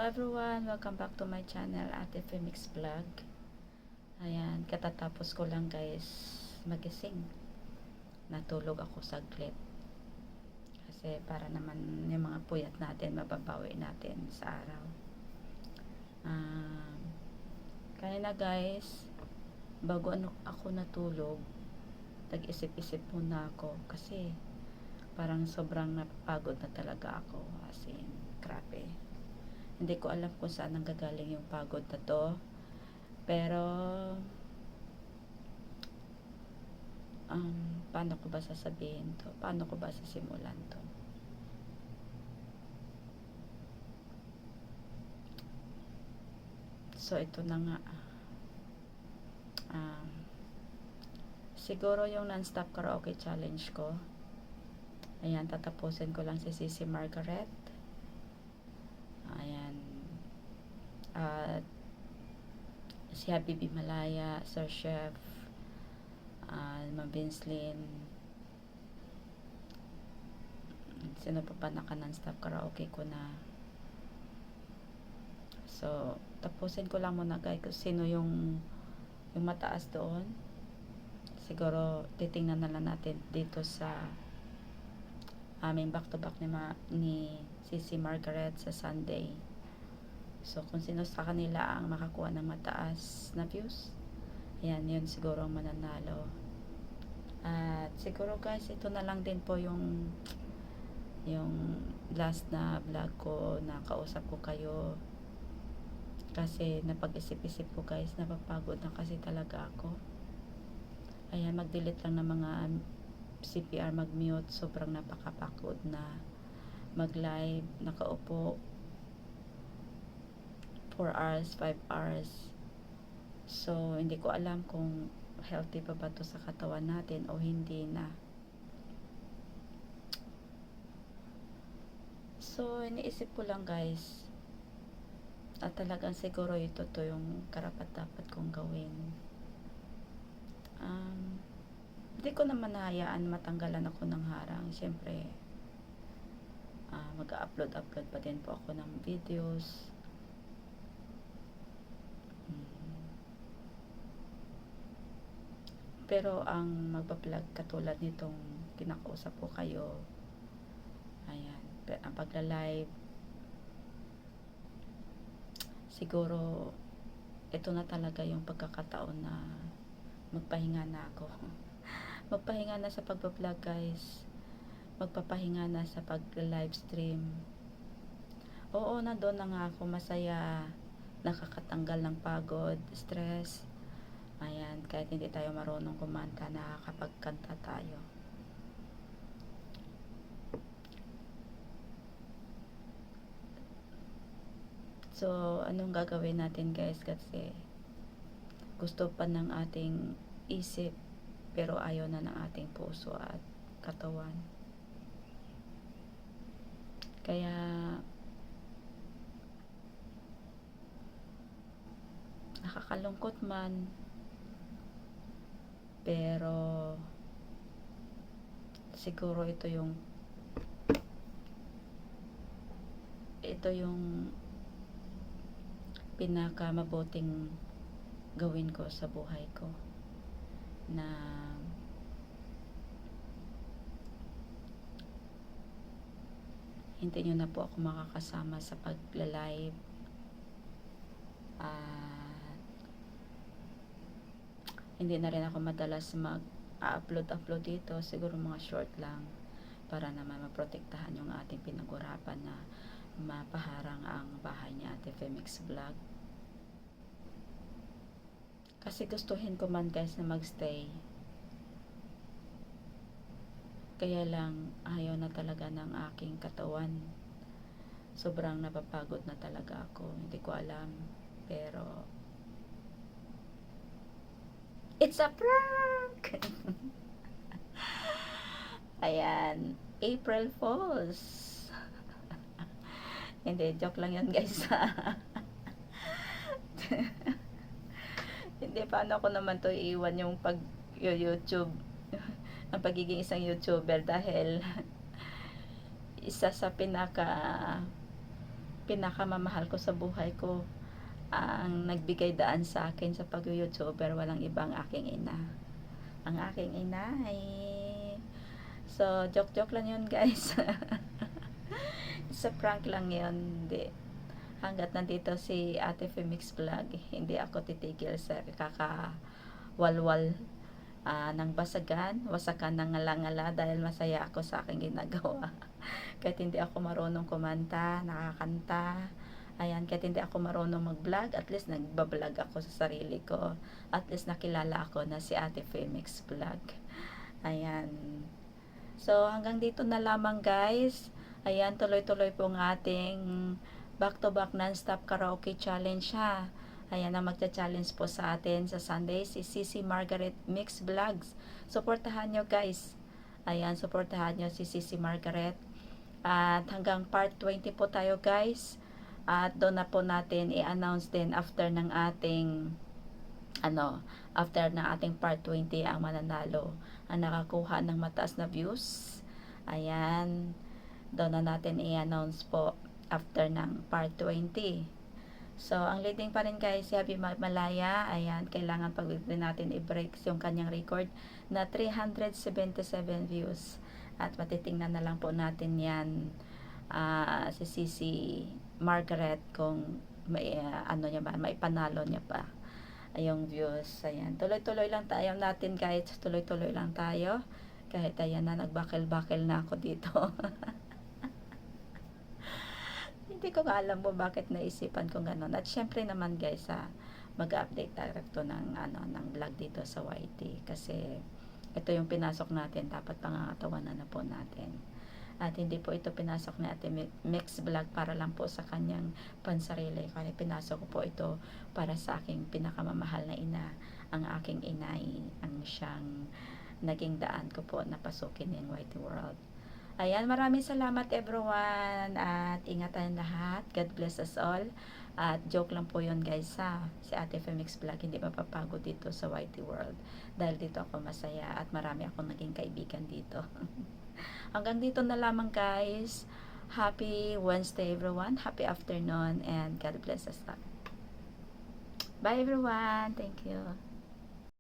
everyone, welcome back to my channel, Ate Femix Vlog. Ayan, katatapos ko lang guys magising. Natulog ako saglit. Kasi para naman yung mga puyat natin, mababawi natin sa araw. Kanina guys, bago ako natulog, nag-isip-isip muna ako kasi parang sobrang napapagod na talaga ako. As in, grabe. Hindi ko alam kung saan nanggagaling yung pagod na to. Pero, paano ko ba sasabihin to? Paano ko ba sisimulan to? So, ito na nga. Siguro yung non-stop karaoke challenge ko. Ayan, tatapusin ko lang si Sissy Margaret. Ayan. At si Habibi Malaya, Sir Chef, Ma'am Vinslin. Sino pa ba naka non-stop karaoke ko na? So, tapusin ko lang muna guys kung sino yung mataas doon. Siguro titingnan na lang natin dito sa aming back-to-back ni Sissy Margaret sa Sunday. So, kung sino sa kanila ang makakuha ng mataas na views, ayan, yun siguro ang mananalo. At siguro guys, ito na lang din po yung last na vlog ko na kausap ko kayo. Kasi napag-isip-isip ko guys, napapagod na kasi talaga ako. Ayan, mag-delete lang ng mga CPR, mag-mute, sobrang napakapagod na mag-live, nakaupo 4 hours, 5 hours. So, hindi ko alam kung healthy pa ba to sa katawan natin o hindi na. So, iniisip ko lang guys, at talagang siguro ito to yung karapat-dapat kong gawin. Hindi ko naman nahayaan matanggalan ako ng harang. Siyempre, mag-upload pa din po ako ng videos. Pero ang magpa-vlog katulad nitong kinakausap ko kayo, ayan, ang pagla-live, siguro ito na talaga yung pagkakataon na magpahinga na ako. Magpahinga na sa pagpa-vlog guys. Magpapahinga na sa pag-live stream. Oo, nandoon na nga ako, masaya, nakakatanggal ng pagod, stress. Ayan, kahit hindi tayo marunong kumanta, nakakapagkanta tayo. So, anong gagawin natin guys? Kasi gusto pa ng ating isip, pero ayaw na ng ating puso at katawan. Kaya, nakakalungkot man, pero siguro ito yung pinaka mabuting gawin ko sa buhay ko, na hindi nyo na po ako makakasama sa pagla-live. Hindi na rin ako madalas mag-upload dito, siguro mga short lang, para naman maprotektahan yung ating pinag-urapan na mapaharang ang bahay ni Ate Femix Vlog. Kasi gustuhin ko man guys na magstay, kaya lang ayaw na talaga ng aking katawan. Sobrang napapagod na talaga ako, hindi ko alam, pero it's a prank! Ayan, April Fools. Hindi, joke lang yun guys. Hindi, paano ko naman to iiwan yung pag-YouTube, ang pagiging isang YouTuber, dahil isa sa pinaka pinakamamahal ko sa buhay ko, ang nagbigay daan sa akin sa pag-YouTuber, walang ibang aking ina. Ang aking ina ay, so joke lang yun guys. Sa prank lang yun, hindi. Hanggat nandito si Ate Femix Vlog, hindi ako titigil sa kakawalwal ng basagan, wasakan ng ngala-ngala dahil masaya ako sa aking ginagawa. Kahit hindi ako marunong kumanta, nakakanta, ayan, kahit hindi ako marunong mag-vlog, at least nagbablog ako sa sarili ko. At least nakilala ako na si Ate Femix Vlog. Ayan. So, hanggang dito na lamang guys. Ayan, tuloy-tuloy po ng ating back-to-back non-stop karaoke challenge ha. Ayan ang magcha-challenge po sa atin sa Sunday, si Sisi Margaret Mix Vlogs. Suportahan nyo guys. Ayan, suportahan nyo si Sisi Margaret. At hanggang part 20 po tayo guys. At doon na po natin i-announce din after ng ating after ng ating part 20 ang mananalo, ang nakakuha ng mataas na views. Ayan, doon na natin i-announce po after ng part 20. So, ang leading pa rin guys, si Happy Malaya, ayan, kailangan pag natin i-break yung kanyang record na 377 views. At matitingnan na lang po natin yan, si Sisi Margaret, kung may, niya ba, may panalo niya pa yung views. Ayan, tuloy-tuloy lang tayo natin guys, tuloy-tuloy lang tayo. Kahit ayan na, nagbakil-bakil na ako dito. Hindi ko nga alam po bakit naisipan ko gano'n. At syempre naman guys, mag-update tayo ng, ng vlog dito sa YT. Kasi ito yung pinasok natin, dapat pangangatawanan na po natin. At hindi po ito pinasok ni Ate Mix Vlog para lang po sa kanyang pansarili. Kaya pinasok ko po ito para sa aking pinakamamahal na ina. Ang aking inay, ang siyang naging daan ko po na pasukin yung YT World. Ayan, maraming salamat everyone at ingatan lahat. God bless us all. At joke lang po yun guys ha. Si Ate Femix Vlog hindi mapapagod dito sa YT World. Dahil dito ako masaya at marami akong naging kaibigan dito. Hanggang dito na lamang guys. Happy Wednesday everyone. Happy afternoon and God bless us all. Bye everyone. Thank you.